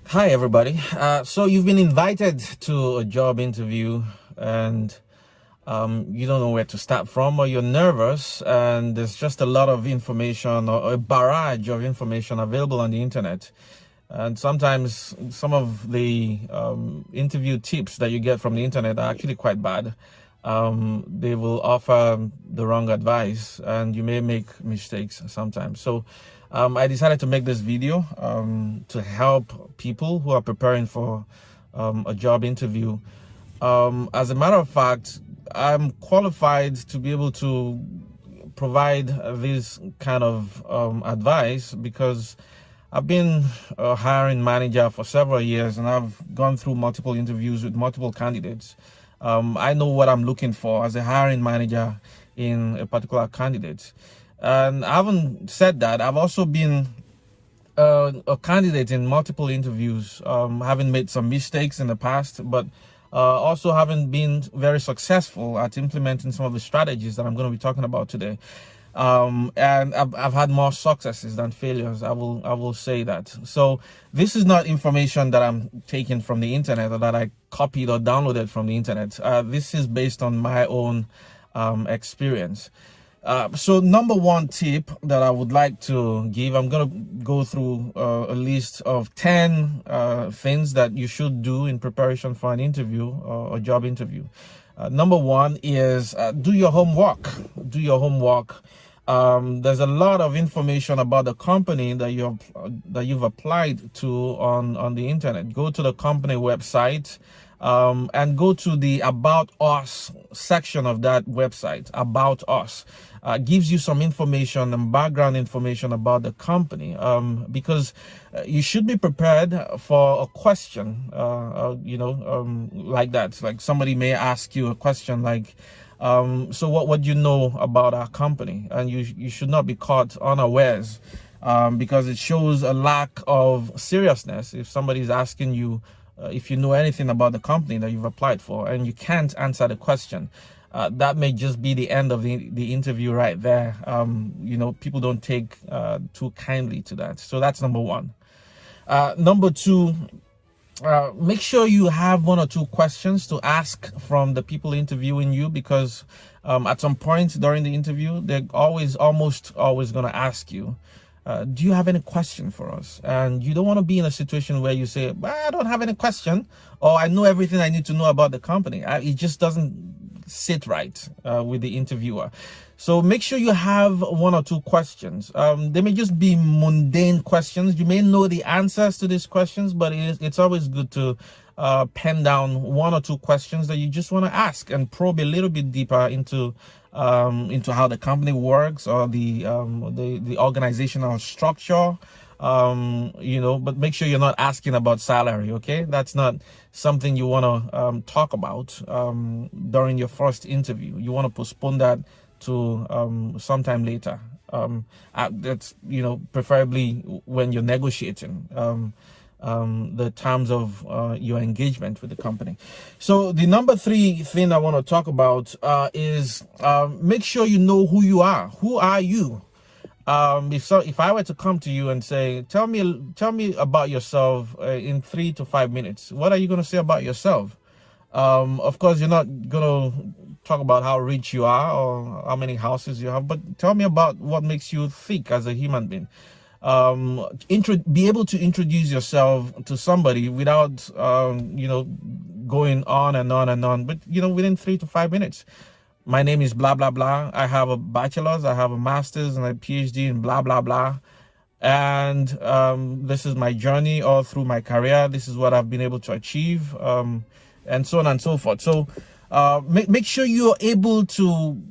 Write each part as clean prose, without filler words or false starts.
Hi, everybody. So you've been invited to a job interview and you don't know where to start from, or you're nervous, and there's just a lot of information or a barrage of information available on the internet. And sometimes some of the interview tips that you get from the internet are actually quite bad. They will offer the wrong advice, and you may make mistakes sometimes. So I decided to make this video to help people who are preparing for a job interview. As a matter of fact, I'm qualified to be able to provide this kind of advice because I've been a hiring manager for several years, and I've gone through multiple interviews with multiple candidates. I know what I'm looking for as a hiring manager in a particular candidate. And I haven't said that, I've also been a candidate in multiple interviews, having made some mistakes in the past, but also having been very successful at implementing some of the strategies that I'm going to be talking about today. And I've had more successes than failures. I will say that. So this is not information that I'm taking from the internet or that I copied or downloaded from the internet. This is based on my own experience. So number one tip that I would like to give, I'm going to go through a list of 10 things that you should do in preparation for an interview or a job interview. Number one is do your homework. Do your homework. There's a lot of information about the company that you've applied to on the internet. Go to the company website. And go to the About Us section of that website. About Us gives you some information and background information about the company, because you should be prepared for a question, like that. Like somebody may ask you a question like, so what do you know about our company? And you should not be caught unawares, because it shows a lack of seriousness if somebody is asking you if you know anything about the company that you've applied for and you can't answer the question. That may just be the end of the interview right there. People don't take too kindly to that. So that's number one. Number two, make sure you have one or two questions to ask from the people interviewing you, because at some point during the interview, they're almost always going to ask you, do you have any question for us? And you don't want to be in a situation where you say, well, I don't have any question, or I know everything I need to know about the company. It just doesn't sit right with the interviewer. So make sure you have one or two questions. They may just be mundane questions. You may know the answers to these questions, but it's always good to pen down one or two questions that you just want to ask and probe a little bit deeper into how the company works, or the organizational structure. But make sure you're not asking about salary. Okay, that's not something you want to talk about during your first interview. You want to postpone that to sometime later. That's preferably when you're negotiating the terms of your engagement with the company. So the number three thing I want to talk about is make sure you know who you are. Who are you? If I were to come to you and say, tell me about yourself in 3 to 5 minutes, what are you going to say about yourself? Of course, you're not going to talk about how rich you are or how many houses you have, but tell me about what makes you think as a human being. Be able to introduce yourself to somebody without going on and on and on, but within 3 to 5 minutes. My name is blah blah blah. I have a bachelor's, I have a master's, and a PhD in blah blah blah. And this is my journey all through my career. This is what I've been able to achieve, and so on and so forth. So make sure you're able to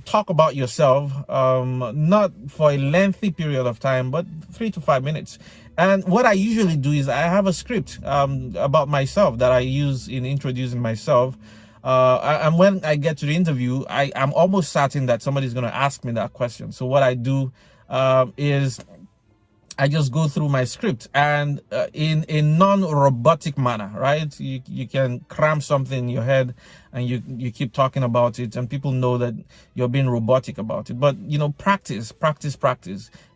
talk about yourself, not for a lengthy period of time, but 3 to 5 minutes. And what I usually do is I have a script about myself that I use in introducing myself. And when I get to the interview, I'm almost certain that somebody's going to ask me that question. So what I do is I just go through my script, and in a non-robotic manner, right? You can cram something in your head and you keep talking about it, and people know that you're being robotic about it. But practice.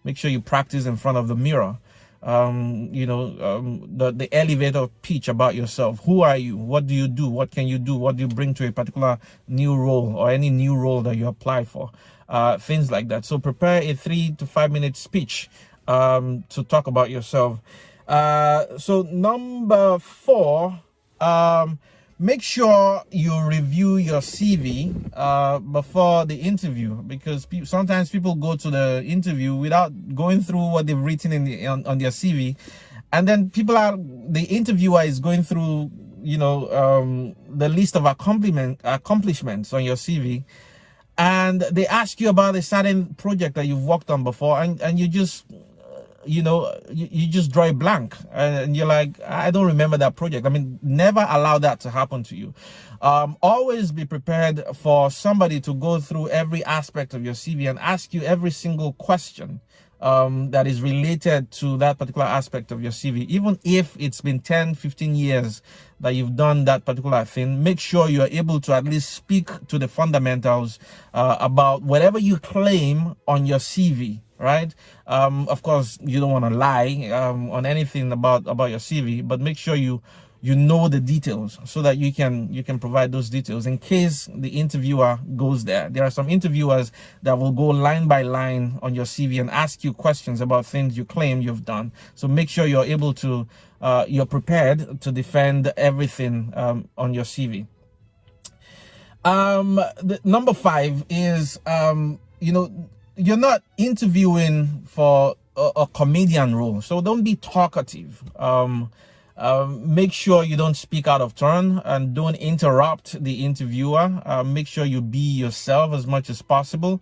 Make sure you practice in front of the mirror. the elevator pitch about yourself. Who are you? What do you do? What can you do? What do you bring to a particular new role or any new role that you apply for? Things like that. So prepare a 3 to 5 minute speech to talk about yourself. So number 4, make sure you review your CV before the interview, because sometimes people go to the interview without going through what they've written on their CV, and then the interviewer is going through the list of accomplishments on your CV, and they ask you about a certain project that you've worked on before, and you just you just draw a blank, and you're like, I don't remember that project. I mean, never allow that to happen to you. Always be prepared for somebody to go through every aspect of your CV and ask you every single question that is related to that particular aspect of your CV. Even if it's been 10-15 years that you've done that particular thing, make sure you're able to at least speak to the fundamentals about whatever you claim on your CV, right? Of course, you don't want to lie on anything about your CV, but make sure you know the details so that you can provide those details in case the interviewer goes there. There are some interviewers that will go line by line on your CV and ask you questions about things you claim you've done. So make sure you're able to you're prepared to defend everything on your CV. The number 5 is you're not interviewing for a comedian role, so don't be talkative. Make sure you don't speak out of turn and don't interrupt the interviewer. Make sure you be yourself as much as possible.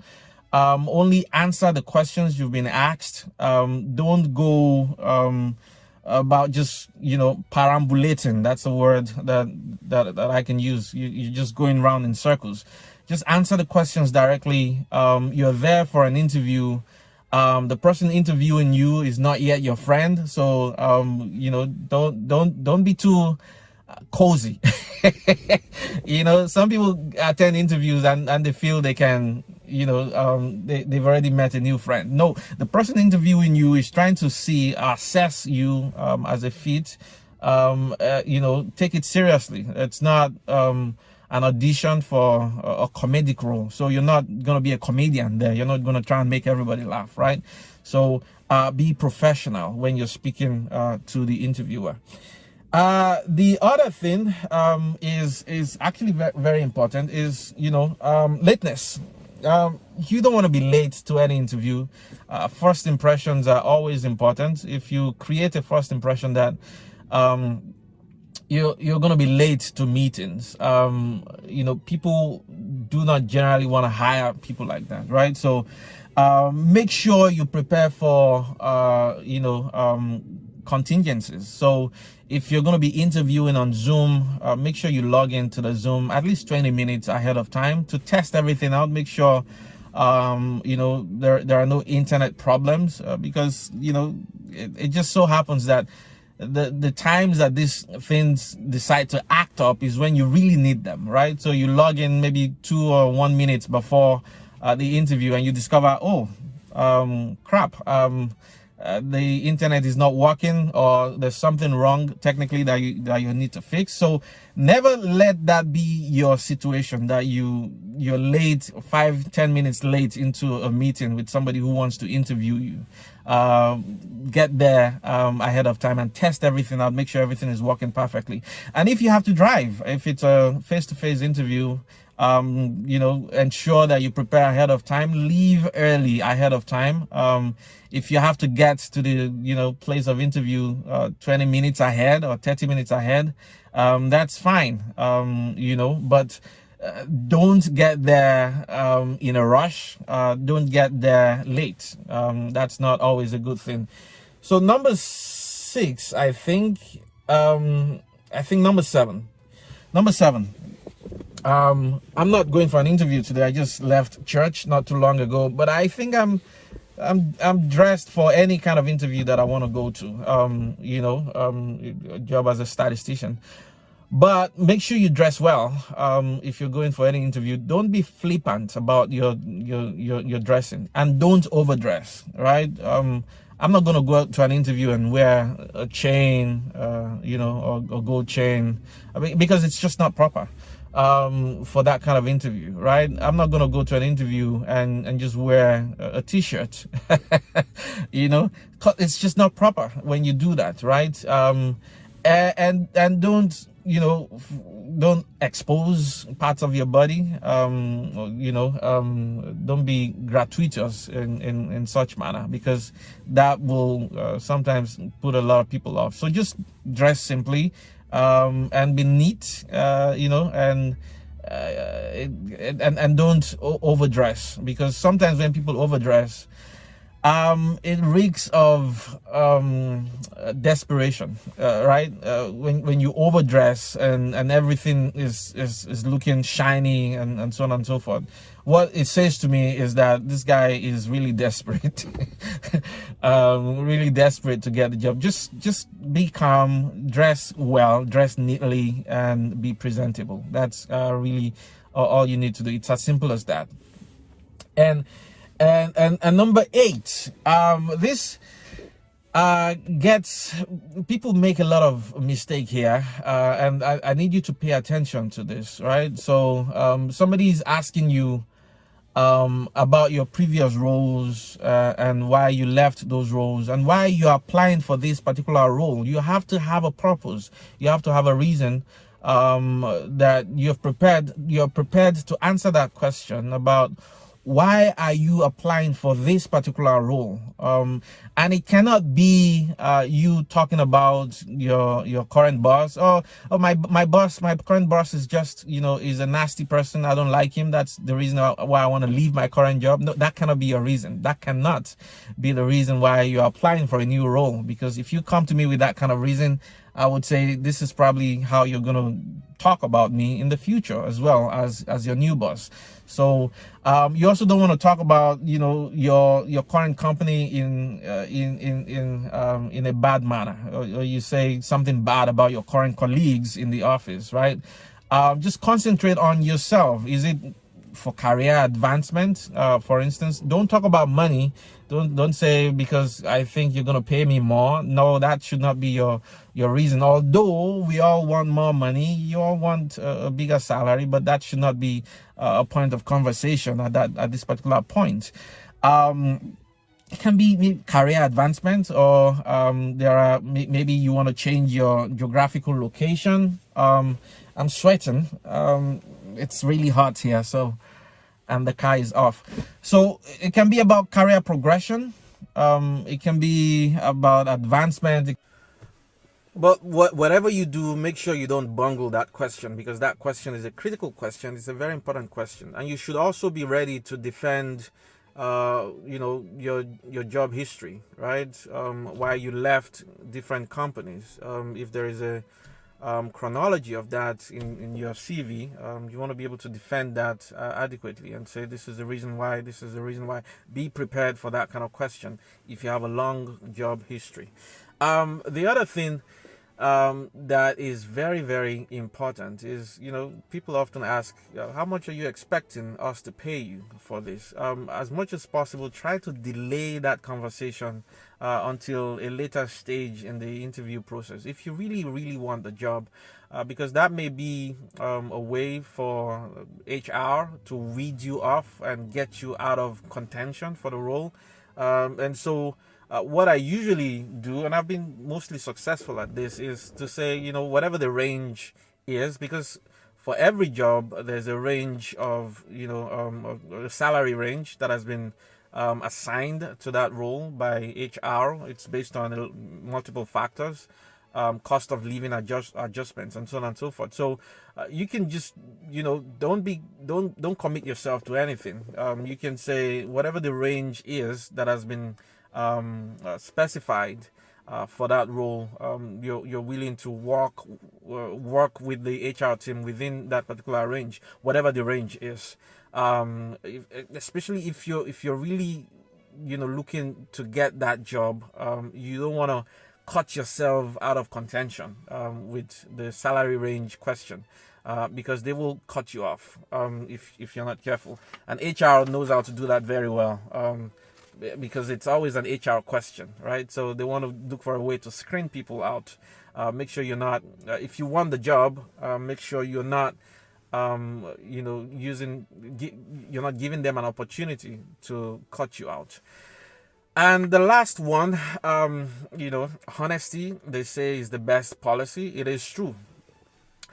Only answer the questions you've been asked. Don't go about just perambulating. That's a word that I can use. You're just going round in circles. Just answer the questions directly. You're there for an interview. The person interviewing you is not yet your friend, so don't be too cozy. Some people attend interviews and they feel they can they've already met a new friend. No, the person interviewing you is trying to assess you as a fit. Take it seriously. It's not an audition for a comedic role, so you're not gonna be a comedian there. You're not gonna try and make everybody laugh, right? So be professional when you're speaking to the interviewer. The other thing is actually very important is lateness. You don't want to be late to any interview. First impressions are always important. If you create a first impression that you're going to be late to meetings, people do not generally want to hire people like that, right? So make sure you prepare for contingencies. So if you're going to be interviewing on Zoom, make sure you log into the Zoom at least 20 minutes ahead of time to test everything out. Make sure there are no internet problems, because it just so happens that the times that these things decide to act up is when you really need them, right? So you log in maybe 2 or 1 minute before the interview, and you discover, crap, the internet is not working, or there's something wrong technically that you need to fix. So never let that be your situation, that you're late, 5-10 minutes late into a meeting with somebody who wants to interview you. Get there ahead of time and test everything out. Make sure everything is working perfectly. And if you have to drive, if it's a face-to-face interview, ensure that you prepare ahead of time. Leave early ahead of time. If you have to get to the place of interview 20 minutes ahead or 30 minutes ahead, that's fine. But don't get there in a rush. Don't get there late. That's not always a good thing. So number 6, I think number 7. I'm not going for an interview today. I just left church not too long ago, but I think I'm dressed for any kind of interview that I want to go to. A job as a statistician. But make sure you dress well. If you're going for any interview, don't be flippant about your dressing, and don't overdress, right? I'm not going to go out to an interview and wear a chain, or gold chain, I mean, because it's just not proper for that kind of interview, right? I'm not going to go to an interview and just wear a t-shirt, it's just not proper when you do that, right? And don't, don't expose parts of your body, don't be gratuitous in such manner, because that will sometimes put a lot of people off. So just dress simply, and be neat, and don't overdress, because sometimes when people overdress, it reeks of desperation, right? When you overdress and everything is looking shiny and so on and so forth. What it says to me is that this guy is really desperate, really desperate to get the job. Just be calm, dress well, dress neatly, and be presentable. That's really all you need to do. It's as simple as that. And number 8, this gets, people make a lot of mistake here, and I need you to pay attention to this, right? So somebody is asking you about your previous roles, and why you left those roles, and why you are applying for this particular role. You have to have a purpose. You have to have a reason that you're prepared to answer that question about why are you applying for this particular role. And it cannot be you talking about your current boss, or my current boss is just, is a nasty person, I don't like him, that's the reason why I want to leave my current job. No, that cannot be your reason. That cannot be the reason why you're applying for a new role. Because if you come to me with that kind of reason, I would say this is probably how you're going to talk about me in the future, as well as your new boss. So you also don't want to talk about, your current company in a bad manner, or you say something bad about your current colleagues in the office, right? Just concentrate on yourself. Is it for career advancement? For instance, don't talk about money. Don't say because I think you're gonna pay me more. No, that should not be your reason. Although we all want more money, you all want a bigger salary, but that should not be a point of conversation at this particular point. It can be career advancement, or maybe you want to change your geographical location. I'm sweating. It's really hot here, and the car is off. So it can be about career progression. It can be about advancement. But whatever you do, make sure you don't bungle that question, because that question is a critical question. It's a very important question, and you should also be ready to defend, your job history, right? Why you left different companies. If there is a chronology of that in your CV, you want to be able to defend that adequately and say this is the reason why, this is the reason why. Be prepared for that kind of question if you have a long job history. The other thing that is very, very important is, people often ask, how much are you expecting us to pay you for this? As much as possible, try to delay that conversation until a later stage in the interview process, if you really, really want the job, because that may be a way for HR to weed you off and get you out of contention for the role. And so what I usually do, and I've been mostly successful at this, is to say, whatever the range is, because for every job there's a range of, a salary range that has been assigned to that role by HR. It's based on multiple factors, cost of living adjustments, and so on and so forth. So you can just, don't commit yourself to anything. You can say whatever the range is that has been specified for that role. You're willing to work with the HR team within that particular range, whatever the range is. Especially if you're really, looking to get that job, you don't want to cut yourself out of contention with the salary range question. Because they will cut you off if you're not careful, and HR knows how to do that very well. because it's always an HR question, right? So they want to look for a way to screen people out. Make sure you're not, if you want the job, make sure you're not, you're not giving them an opportunity to cut you out. And the last one, honesty, they say, is the best policy. It is true.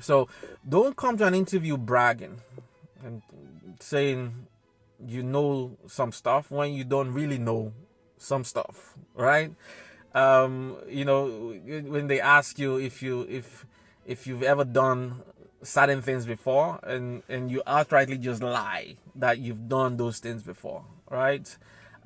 So don't come to an interview bragging and saying you know some stuff when you don't really know some stuff, right? When they ask you if you've ever done certain things before, and you outrightly just lie that you've done those things before, right?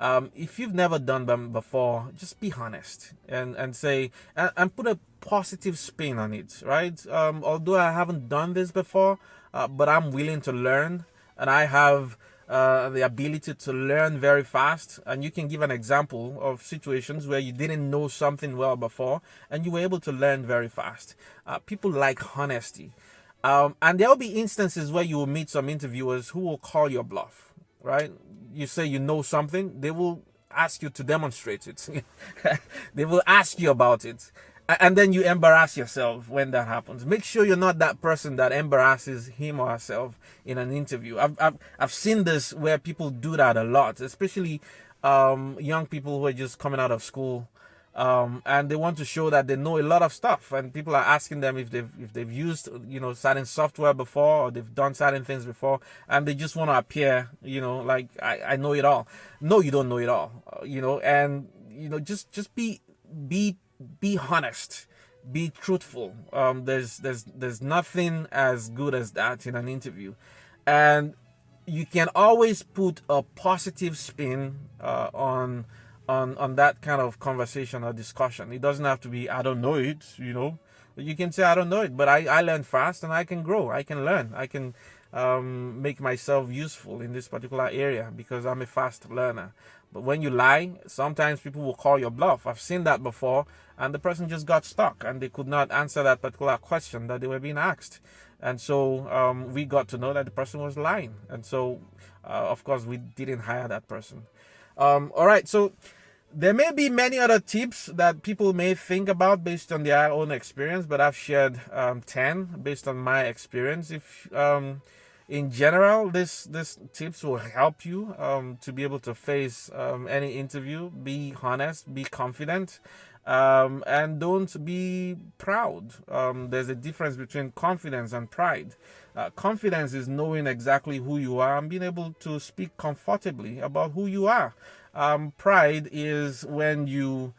If you've never done them before, just be honest and say, and put a positive spin on it, right? Although I haven't done this before, but I'm willing to learn, and I have the ability to learn very fast. And you can give an example of situations where you didn't know something well before and you were able to learn very fast. People like honesty. And there'll be instances where you will meet some interviewers who will call your bluff, right? You say you know something, they will ask you to demonstrate it. They will ask you about it. And then you embarrass yourself when that happens. Make sure you're not that person that embarrasses him or herself in an interview. I've seen this where people do that a lot, especially young people who are just coming out of school. And they want to show that they know a lot of stuff, and people are asking them if they've used certain software before, or they've done certain things before, and they just want to appear like I know it all. No, you don't know it all. And just be honest, be truthful. There's nothing as good as that in an interview, and you can always put a positive spin on that kind of conversation or discussion. It doesn't have to be, I don't know it, You can say, I don't know it, but I learn fast and I can grow. I can learn. I can make myself useful in this particular area because I'm a fast learner. But when you lie, sometimes people will call your bluff. I've seen that before, and the person just got stuck and they could not answer that particular question that they were being asked. And so we got to know that the person was lying. And so, of course, we didn't hire that person. All right, so there may be many other tips that people may think about based on their own experience, but I've shared 10 based on my experience. If in general, this tips will help you to be able to face any interview. Be honest, be confident, and don't be proud. There's a difference between confidence and pride. Confidence is knowing exactly who you are and being able to speak comfortably about who you are. Pride is when you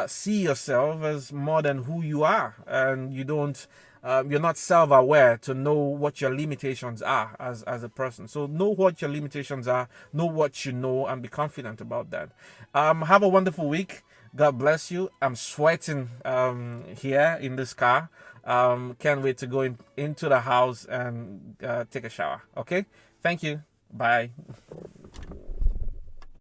see yourself as more than who you are, and you're not self-aware to know what your limitations are as a person. So know what your limitations are, know what you know, and be confident about that. Have a wonderful week. God bless you. I'm sweating here in this car. Can't wait to go into the house and take a shower. Okay? Thank you. Bye.